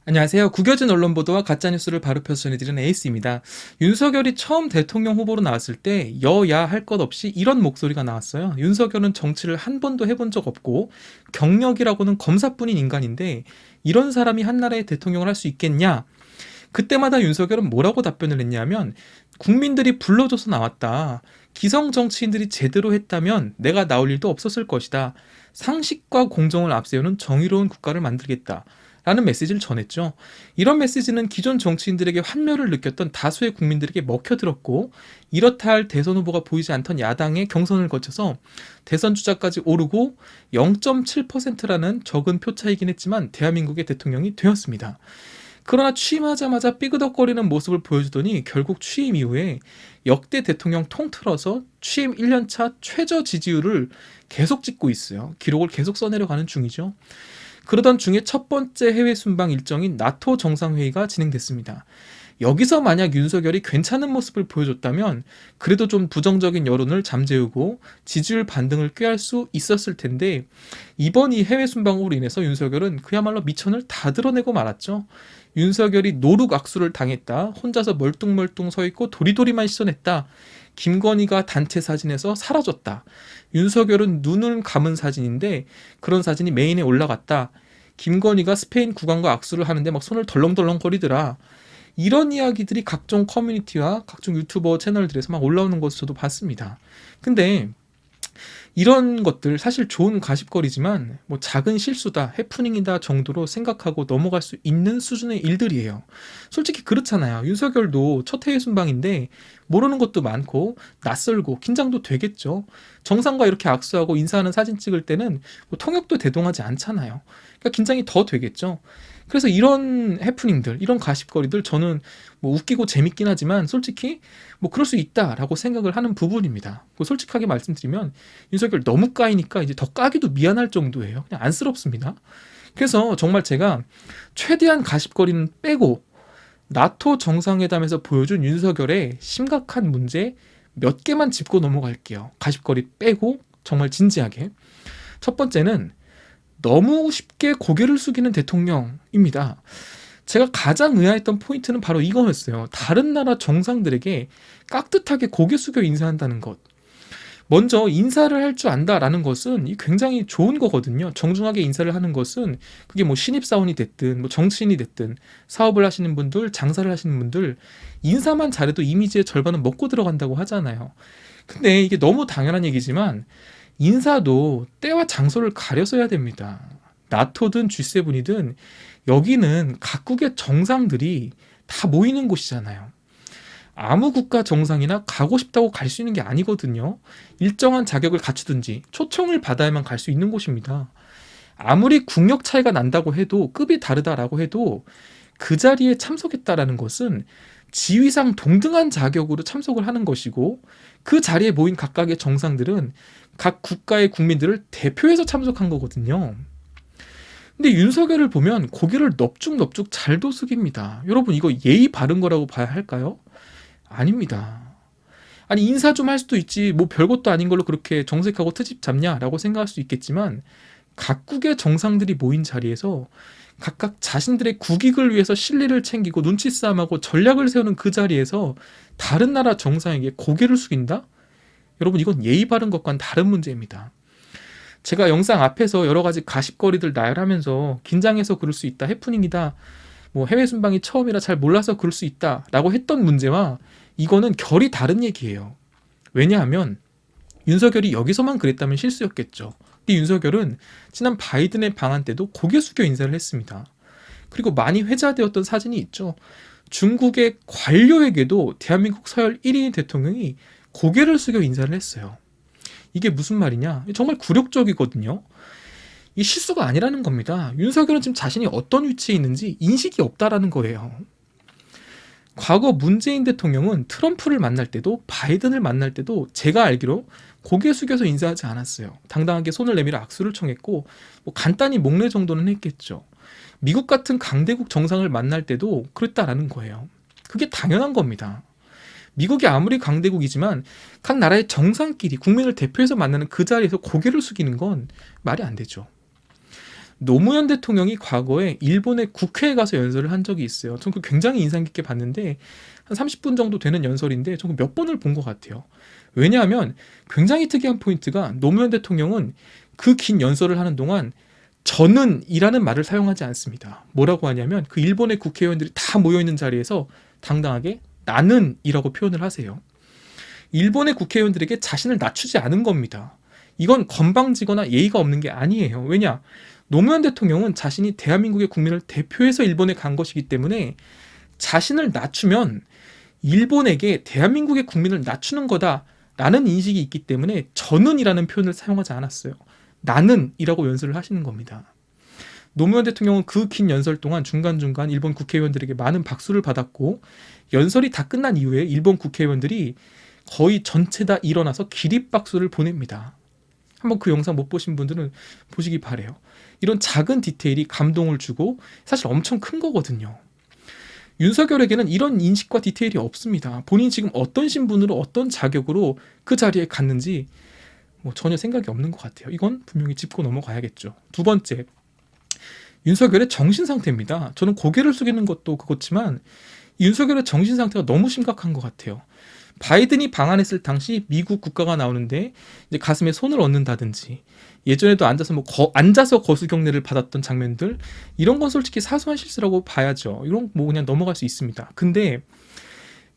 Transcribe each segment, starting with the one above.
안녕하세요. 구겨진 언론 보도와 가짜뉴스를 바로 펴서 전해드리는 에이스입니다. 윤석열이 처음 대통령 후보로 나왔을 때 여야 할 것 없이 이런 목소리가 나왔어요. 윤석열은 정치를 한 번도 해본 적 없고 경력이라고는 검사뿐인 인간인데 이런 사람이 한 나라의 대통령을 할 수 있겠냐? 그때마다 윤석열은 뭐라고 답변을 했냐면 국민들이 불러줘서 나왔다. 기성 정치인들이 제대로 했다면 내가 나올 일도 없었을 것이다. 상식과 공정을 앞세우는 정의로운 국가를 만들겠다. 라는 메시지를 전했죠. 이런 메시지는 기존 정치인들에게 환멸을 느꼈던 다수의 국민들에게 먹혀들었고 이렇다 할 대선 후보가 보이지 않던 야당의 경선을 거쳐서 대선 주자까지 오르고 0.7%라는 적은 표 차이긴 했지만 대한민국의 대통령이 되었습니다. 그러나 취임하자마자 삐그덕거리는 모습을 보여주더니 결국 취임 이후에 역대 대통령 통틀어서 취임 1년차 최저 지지율을 계속 찍고 있어요. 기록을 계속 써내려가는 중이죠. 그러던 중에 첫 번째 해외 순방 일정인 나토 정상회의가 진행됐습니다. 여기서 만약 윤석열이 괜찮은 모습을 보여줬다면 그래도 좀 부정적인 여론을 잠재우고 지지율 반등을 꾀할 수 있었을 텐데 이번 이 해외 순방으로 인해서 윤석열은 그야말로 미천을 다 드러내고 말았죠. 윤석열이 노룩 악수를 당했다. 혼자서 멀뚱멀뚱 서 있고 도리도리만 시선했다. 김건희가 단체 사진에서 사라졌다. 윤석열은 눈을 감은 사진인데 그런 사진이 메인에 올라갔다. 김건희가 스페인 국왕과 악수를 하는데 막 손을 덜렁덜렁 거리더라. 이런 이야기들이 각종 커뮤니티와 각종 유튜버 채널들에서 막 올라오는 것을 저도 봤습니다. 근데 이런 것들 사실 좋은 가십거리지만 뭐 작은 실수다, 해프닝이다 정도로 생각하고 넘어갈 수 있는 수준의 일들이에요. 솔직히 그렇잖아요. 윤석열도 첫 해외 순방인데 모르는 것도 많고 낯설고 긴장도 되겠죠. 정상과 이렇게 악수하고 인사하는 사진 찍을 때는 뭐 통역도 대동하지 않잖아요. 그러니까 긴장이 더 되겠죠. 그래서 이런 해프닝들, 이런 가십거리들 저는 뭐 웃기고 재밌긴 하지만 솔직히 뭐 그럴 수 있다라고 생각을 하는 부분입니다. 솔직하게 말씀드리면 윤석열 너무 까이니까 이제 더 까기도 미안할 정도예요. 그냥 안쓰럽습니다. 그래서 정말 제가 최대한 가십거리는 빼고 나토 정상회담에서 보여준 윤석열의 심각한 문제 몇 개만 짚고 넘어갈게요. 가십거리 빼고 정말 진지하게. 첫 번째는 너무 쉽게 고개를 숙이는 대통령입니다. 제가 가장 의아했던 포인트는 바로 이거였어요. 다른 나라 정상들에게 깍듯하게 고개 숙여 인사한다는 것. 먼저 인사를 할 줄 안다라는 것은 굉장히 좋은 거거든요. 정중하게 인사를 하는 것은 그게 뭐 신입사원이 됐든 뭐 정치인이 됐든 사업을 하시는 분들, 장사를 하시는 분들 인사만 잘해도 이미지의 절반은 먹고 들어간다고 하잖아요. 근데 이게 너무 당연한 얘기지만 인사도 때와 장소를 가려서 해야 됩니다. 나토든 G7이든 여기는 각국의 정상들이 다 모이는 곳이잖아요. 아무 국가 정상이나 가고 싶다고 갈 수 있는 게 아니거든요. 일정한 자격을 갖추든지 초청을 받아야만 갈 수 있는 곳입니다. 아무리 국력 차이가 난다고 해도 급이 다르다라고 해도 그 자리에 참석했다라는 것은 지위상 동등한 자격으로 참석을 하는 것이고 그 자리에 모인 각각의 정상들은 각 국가의 국민들을 대표해서 참석한 거거든요. 근데 윤석열을 보면 고개를 넙죽넙죽 잘도 숙입니다. 여러분 이거 예의 바른 거라고 봐야 할까요? 아닙니다. 아니 인사 좀 할 수도 있지 뭐 별것도 아닌 걸로 그렇게 정색하고 트집 잡냐라고 생각할 수 있겠지만 각국의 정상들이 모인 자리에서 각각 자신들의 국익을 위해서 실리를 챙기고 눈치 싸움하고 전략을 세우는 그 자리에서 다른 나라 정상에게 고개를 숙인다? 여러분 이건 예의 바른 것과는 다른 문제입니다. 제가 영상 앞에서 여러 가지 가십거리들 나열하면서 긴장해서 그럴 수 있다, 해프닝이다, 뭐 해외 순방이 처음이라 잘 몰라서 그럴 수 있다라고 했던 문제와 이거는 결이 다른 얘기예요. 왜냐하면 윤석열이 여기서만 그랬다면 실수였겠죠. 근데 윤석열은 지난 바이든의 방한 때도 고개 숙여 인사를 했습니다. 그리고 많이 회자되었던 사진이 있죠. 중국의 관료에게도 대한민국 서열 1위 대통령이 고개를 숙여 인사를 했어요. 이게 무슨 말이냐? 정말 굴욕적이거든요. 이 실수가 아니라는 겁니다. 윤석열은 지금 자신이 어떤 위치에 있는지 인식이 없다라는 거예요. 과거 문재인 대통령은 트럼프를 만날 때도 바이든을 만날 때도 제가 알기로 고개 숙여서 인사하지 않았어요. 당당하게 손을 내밀어 악수를 청했고 뭐 간단히 목례 정도는 했겠죠. 미국 같은 강대국 정상을 만날 때도 그랬다라는 거예요. 그게 당연한 겁니다. 미국이 아무리 강대국이지만 각 나라의 정상끼리 국민을 대표해서 만나는 그 자리에서 고개를 숙이는 건 말이 안 되죠. 노무현 대통령이 과거에 일본의 국회에 가서 연설을 한 적이 있어요. 전 그 굉장히 인상 깊게 봤는데 한 30분 정도 되는 연설인데 전 몇 번을 본 것 같아요. 왜냐하면 굉장히 특이한 포인트가 노무현 대통령은 그 긴 연설을 하는 동안 저는 이라는 말을 사용하지 않습니다. 뭐라고 하냐면 그 일본의 국회의원들이 다 모여있는 자리에서 당당하게 나는 이라고 표현을 하세요. 일본의 국회의원들에게 자신을 낮추지 않은 겁니다. 이건 건방지거나 예의가 없는 게 아니에요. 왜냐? 노무현 대통령은 자신이 대한민국의 국민을 대표해서 일본에 간 것이기 때문에 자신을 낮추면 일본에게 대한민국의 국민을 낮추는 거다라는 인식이 있기 때문에 저는이라는 표현을 사용하지 않았어요. 나는이라고 연설을 하시는 겁니다. 노무현 대통령은 그 긴 연설 동안 중간중간 일본 국회의원들에게 많은 박수를 받았고 연설이 다 끝난 이후에 일본 국회의원들이 거의 전체 다 일어나서 기립박수를 보냅니다. 한번 그 영상 못 보신 분들은 보시기 바래요. 이런 작은 디테일이 감동을 주고 사실 엄청 큰 거거든요. 윤석열에게는 이런 인식과 디테일이 없습니다. 본인이 지금 어떤 신분으로 어떤 자격으로 그 자리에 갔는지 전혀 생각이 없는 것 같아요. 이건 분명히 짚고 넘어가야겠죠. 두 번째, 윤석열의 정신 상태입니다. 저는 고개를 숙이는 것도 그렇지만 윤석열의 정신 상태가 너무 심각한 것 같아요. 바이든이 방한했을 당시 미국 국가가 나오는데 이제 가슴에 손을 얹는다든지 예전에도 앉아서 거수 경례를 받았던 장면들, 이런 건 솔직히 사소한 실수라고 봐야죠. 이런 그냥 넘어갈 수 있습니다. 근데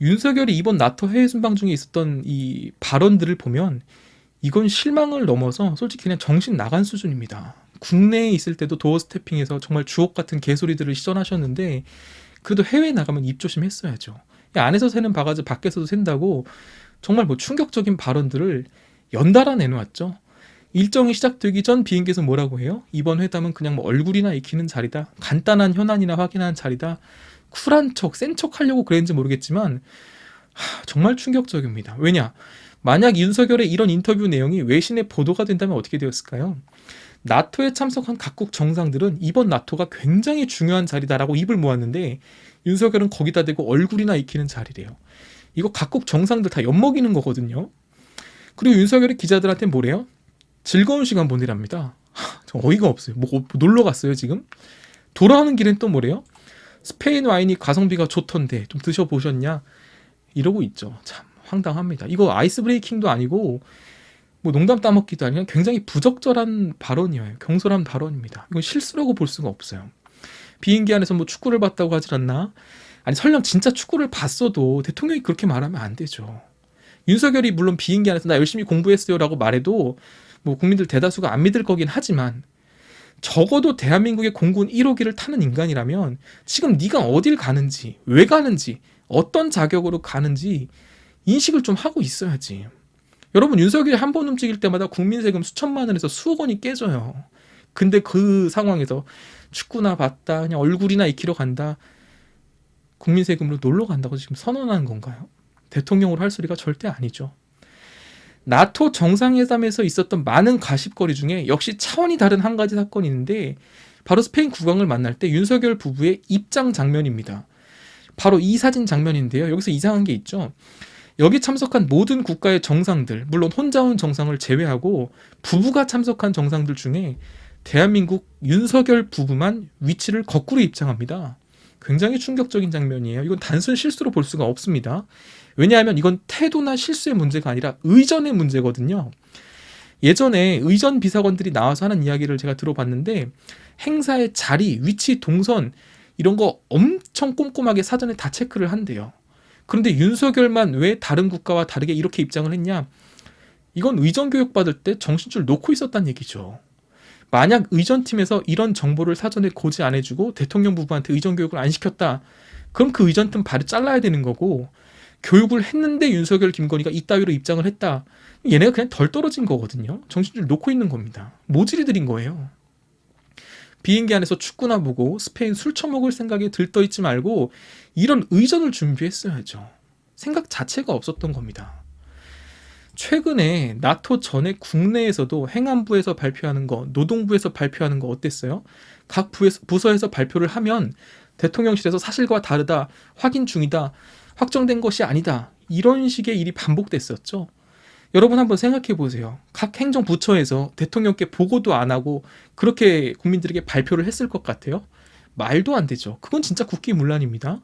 윤석열이 이번 나토 해외 순방 중에 있었던 이 발언들을 보면 이건 실망을 넘어서 솔직히 그냥 정신 나간 수준입니다. 국내에 있을 때도 도어 스태핑에서 정말 주옥 같은 개소리들을 시전하셨는데 그래도 해외에 나가면 입조심했어야죠. 안에서 새는 바가지 밖에서도 샌다고 정말 충격적인 발언들을 연달아 내놓았죠. 일정이 시작되기 전 비행기에서 뭐라고 해요? 이번 회담은 그냥 얼굴이나 익히는 자리다. 간단한 현안이나 확인하는 자리다. 쿨한 척, 센 척 하려고 그랬는지 모르겠지만 정말 충격적입니다. 왜냐? 만약 윤석열의 이런 인터뷰 내용이 외신에 보도가 된다면 어떻게 되었을까요? 나토에 참석한 각국 정상들은 이번 나토가 굉장히 중요한 자리다라고 입을 모았는데 윤석열은 거기다 대고 얼굴이나 익히는 자리래요. 이거 각국 정상들 다 엿먹이는 거거든요. 그리고 윤석열이 기자들한테 뭐래요? 즐거운 시간 보내랍니다. 어이가 없어요. 놀러 갔어요 지금? 돌아오는 길엔 또 뭐래요? 스페인 와인이 가성비가 좋던데 좀 드셔보셨냐? 이러고 있죠. 참 황당합니다. 이거 아이스 브레이킹도 아니고 농담 따먹기도 아니고 굉장히 부적절한 발언이에요. 경솔한 발언입니다. 이건 실수라고 볼 수가 없어요. 비행기 안에서 축구를 봤다고 하질 않나? 아니 설령 진짜 축구를 봤어도 대통령이 그렇게 말하면 안 되죠. 윤석열이 물론 비행기 안에서 나 열심히 공부했어요 라고 말해도 국민들 대다수가 안 믿을 거긴 하지만 적어도 대한민국의 공군 1호기를 타는 인간이라면 지금 네가 어딜 가는지, 왜 가는지, 어떤 자격으로 가는지 인식을 좀 하고 있어야지. 여러분, 윤석열이 한 번 움직일 때마다 국민 세금 수천만 원에서 수억 원이 깨져요. 근데 그 상황에서 축구나 봤다, 그냥 얼굴이나 익히러 간다, 국민 세금으로 놀러 간다고 지금 선언하는 건가요? 대통령으로 할 소리가 절대 아니죠. 나토 정상회담에서 있었던 많은 가십거리 중에 역시 차원이 다른 한 가지 사건이 있는데 바로 스페인 국왕을 만날 때 윤석열 부부의 입장 장면입니다. 바로 이 사진 장면인데요. 여기서 이상한 게 있죠. 여기 참석한 모든 국가의 정상들, 물론 혼자 온 정상을 제외하고 부부가 참석한 정상들 중에 대한민국 윤석열 부부만 위치를 거꾸로 입장합니다. 굉장히 충격적인 장면이에요. 이건 단순 실수로 볼 수가 없습니다. 왜냐하면 이건 태도나 실수의 문제가 아니라 의전의 문제거든요. 예전에 의전 비서관들이 나와서 하는 이야기를 제가 들어봤는데 행사의 자리, 위치, 동선 이런 거 엄청 꼼꼼하게 사전에 다 체크를 한대요. 그런데 윤석열만 왜 다른 국가와 다르게 이렇게 입장을 했냐? 이건 의전 교육 받을 때 정신줄 놓고 있었다는 얘기죠. 만약 의전팀에서 이런 정보를 사전에 고지 안 해주고 대통령 부부한테 의전 교육을 안 시켰다, 그럼 그 의전팀 발을 잘라야 되는 거고, 교육을 했는데 윤석열, 김건희가 이따위로 입장을 했다, 얘네가 그냥 덜 떨어진 거거든요. 정신줄 놓고 있는 겁니다. 모질이 들인 거예요. 비행기 안에서 축구나 보고 스페인 술 처먹을 생각에 들떠있지 말고 이런 의전을 준비했어야죠. 생각 자체가 없었던 겁니다. 최근에 나토 전에 국내에서도 행안부에서 발표하는 거, 노동부에서 발표하는 거 어땠어요? 각 부서에서 발표를 하면 대통령실에서 사실과 다르다, 확인 중이다, 확정된 것이 아니다, 이런 식의 일이 반복됐었죠. 여러분 한번 생각해 보세요. 각 행정부처에서 대통령께 보고도 안 하고 그렇게 국민들에게 발표를 했을 것 같아요? 말도 안 되죠. 그건 진짜 국기문란입니다.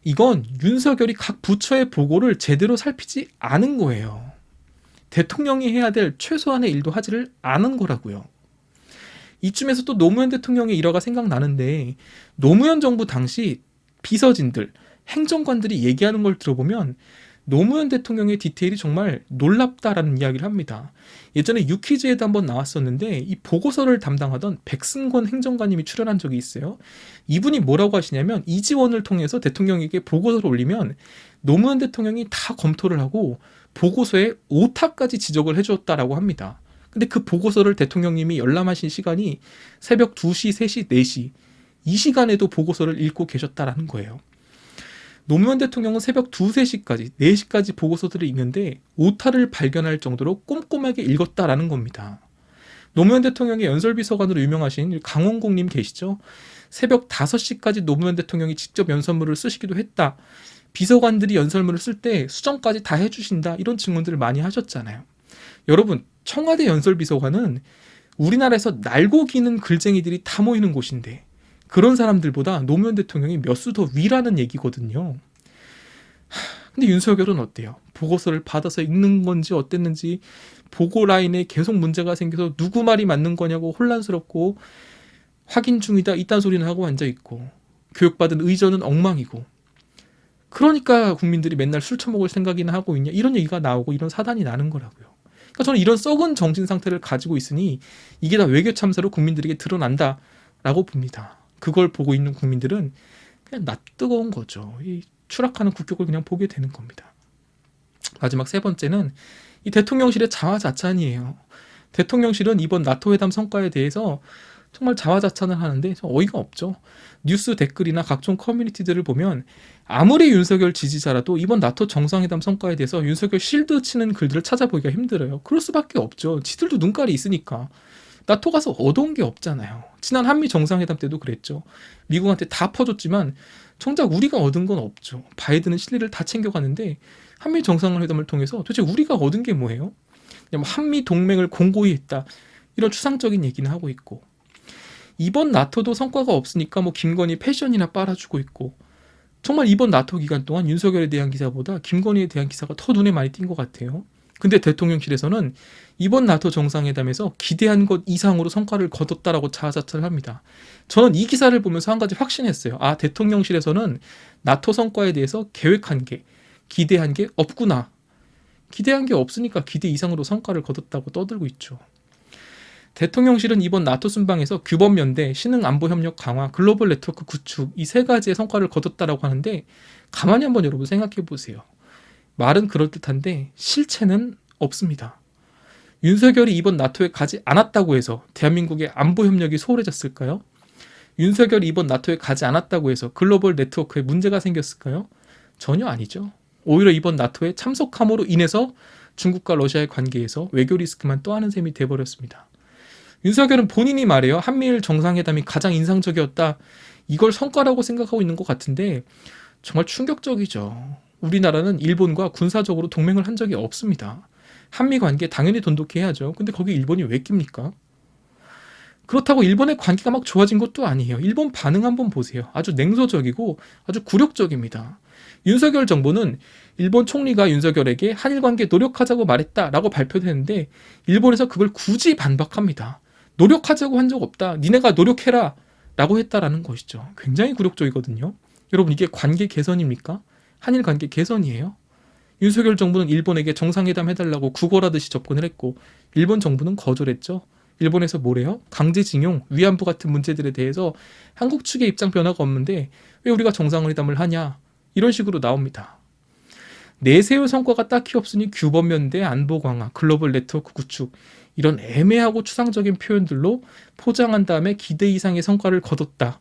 이건 윤석열이 각 부처의 보고를 제대로 살피지 않은 거예요. 대통령이 해야 될 최소한의 일도 하지를 않은 거라고요. 이쯤에서 또 노무현 대통령의 일화가 생각나는데, 노무현 정부 당시 비서진들, 행정관들이 얘기하는 걸 들어보면 노무현 대통령의 디테일이 정말 놀랍다라는 이야기를 합니다. 예전에 유퀴즈에도 한번 나왔었는데 이 보고서를 담당하던 백승권 행정관님이 출연한 적이 있어요. 이분이 뭐라고 하시냐면, 이지원을 통해서 대통령에게 보고서를 올리면 노무현 대통령이 다 검토를 하고 보고서에 오타까지 지적을 해주었다라고 합니다. 근데 그 보고서를 대통령님이 열람하신 시간이 새벽 2시, 3시, 4시 이 시간에도 보고서를 읽고 계셨다라는 거예요. 노무현 대통령은 새벽 2, 3시까지, 4시까지 보고서들을 읽는데 오타를 발견할 정도로 꼼꼼하게 읽었다라는 겁니다. 노무현 대통령의 연설비서관으로 유명하신 강원국님 계시죠? 새벽 5시까지 노무현 대통령이 직접 연설문을 쓰시기도 했다. 비서관들이 연설문을 쓸 때 수정까지 다 해주신다. 이런 증언들을 많이 하셨잖아요. 여러분, 청와대 연설비서관은 우리나라에서 날고 기는 글쟁이들이 다 모이는 곳인데 그런 사람들보다 노무현 대통령이 몇 수 더 위라는 얘기거든요. 근데 윤석열은 어때요? 보고서를 받아서 읽는 건지 어땠는지 보고 라인에 계속 문제가 생겨서 누구 말이 맞는 거냐고 혼란스럽고 확인 중이다 이딴 소리는 하고 앉아있고 교육받은 의전은 엉망이고, 그러니까 국민들이 맨날 술 처먹을 생각이나 하고 있냐 이런 얘기가 나오고 이런 사단이 나는 거라고요. 그러니까 저는 이런 썩은 정신 상태를 가지고 있으니 이게 다 외교 참사로 국민들에게 드러난다라고 봅니다. 그걸 보고 있는 국민들은 그냥 낯뜨거운 거죠. 이 추락하는 국격을 그냥 보게 되는 겁니다. 마지막 세 번째는 이 대통령실의 자화자찬이에요. 대통령실은 이번 나토 회담 성과에 대해서 정말 자화자찬을 하는데 어이가 없죠. 뉴스 댓글이나 각종 커뮤니티들을 보면 아무리 윤석열 지지자라도 이번 나토 정상회담 성과에 대해서 윤석열 실드 치는 글들을 찾아보기가 힘들어요. 그럴 수밖에 없죠. 지들도 눈깔이 있으니까. 나토 가서 얻어온 게 없잖아요. 지난 한미 정상회담 때도 그랬죠. 미국한테 다 퍼줬지만 정작 우리가 얻은 건 없죠. 바이든은 실리를 다 챙겨가는데 한미 정상회담을 통해서 도대체 우리가 얻은 게 뭐예요? 그냥 한미 동맹을 공고히 했다. 이런 추상적인 얘기는 하고 있고, 이번 나토도 성과가 없으니까 뭐 김건희 패션이나 빨아주고 있고, 정말 이번 나토 기간 동안 윤석열에 대한 기사보다 김건희에 대한 기사가 더 눈에 많이 띈 것 같아요. 근데 대통령실에서는 이번 나토 정상회담에서 기대한 것 이상으로 성과를 거뒀다라고 자화자찬을 합니다. 저는 이 기사를 보면서 한 가지 확신했어요. 아, 대통령실에서는 나토 성과에 대해서 계획한 게, 기대한 게 없구나. 기대한 게 없으니까 기대 이상으로 성과를 거뒀다고 떠들고 있죠. 대통령실은 이번 나토 순방에서 규범연대, 신흥안보협력 강화, 글로벌 네트워크 구축 이 세 가지의 성과를 거뒀다라고 하는데, 가만히 한번 여러분 생각해 보세요. 말은 그럴듯한데 실체는 없습니다. 윤석열이 이번 나토에 가지 않았다고 해서 대한민국의 안보협력이 소홀해졌을까요? 윤석열이 이번 나토에 가지 않았다고 해서 글로벌 네트워크에 문제가 생겼을까요? 전혀 아니죠. 오히려 이번 나토에 참석함으로 인해서 중국과 러시아의 관계에서 외교 리스크만 떠안은 셈이 돼버렸습니다. 윤석열은 본인이 말해요. 한미일 정상회담이 가장 인상적이었다. 이걸 성과라고 생각하고 있는 것 같은데 정말 충격적이죠. 우리나라는 일본과 군사적으로 동맹을 한 적이 없습니다. 한미 관계 당연히 돈독해야죠. 근데 거기 일본이 왜 낍니까? 그렇다고 일본의 관계가 막 좋아진 것도 아니에요. 일본 반응 한번 보세요. 아주 냉소적이고 아주 굴욕적입니다. 윤석열 정부는 일본 총리가 윤석열에게 한일 관계 노력하자고 말했다라고 발표했는데 일본에서 그걸 굳이 반박합니다. 노력하자고 한 적 없다. 니네가 노력해라 라고 했다라는 것이죠. 굉장히 굴욕적이거든요. 여러분, 이게 관계 개선입니까? 한일 관계 개선이에요? 윤석열 정부는 일본에게 정상회담 해달라고 구걸하듯이 접근을 했고 일본 정부는 거절했죠. 일본에서 뭐래요? 강제징용, 위안부 같은 문제들에 대해서 한국 측의 입장 변화가 없는데 왜 우리가 정상회담을 하냐? 이런 식으로 나옵니다. 내세울 성과가 딱히 없으니 규범연대, 안보 강화, 글로벌 네트워크 구축 이런 애매하고 추상적인 표현들로 포장한 다음에 기대 이상의 성과를 거뒀다.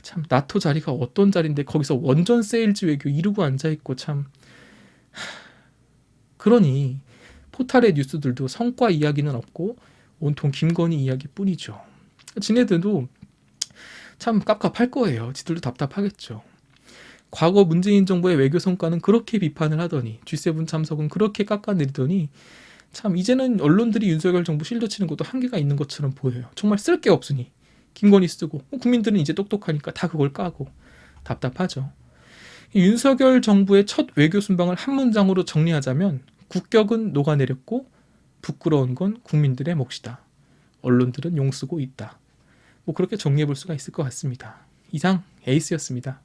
참, 나토 자리가 어떤 자리인데 거기서 원전 세일즈 외교 이루고 앉아있고 참. 그러니 포탈의 뉴스들도 성과 이야기는 없고 온통 김건희 이야기뿐이죠. 지네들도 참 깝깝할 거예요. 지들도 답답하겠죠. 과거 문재인 정부의 외교 성과는 그렇게 비판을 하더니 G7 참석은 그렇게 깎아내리더니 참 이제는 언론들이 윤석열 정부 실드 치는 것도 한계가 있는 것처럼 보여요. 정말 쓸 게 없으니 김건희 쓰고 국민들은 이제 똑똑하니까 다 그걸 까고 답답하죠. 윤석열 정부의 첫 외교 순방을 한 문장으로 정리하자면 국격은 녹아내렸고 부끄러운 건 국민들의 몫이다. 언론들은 용쓰고 있다. 뭐 그렇게 정리해 볼 수가 있을 것 같습니다. 이상 에이스였습니다.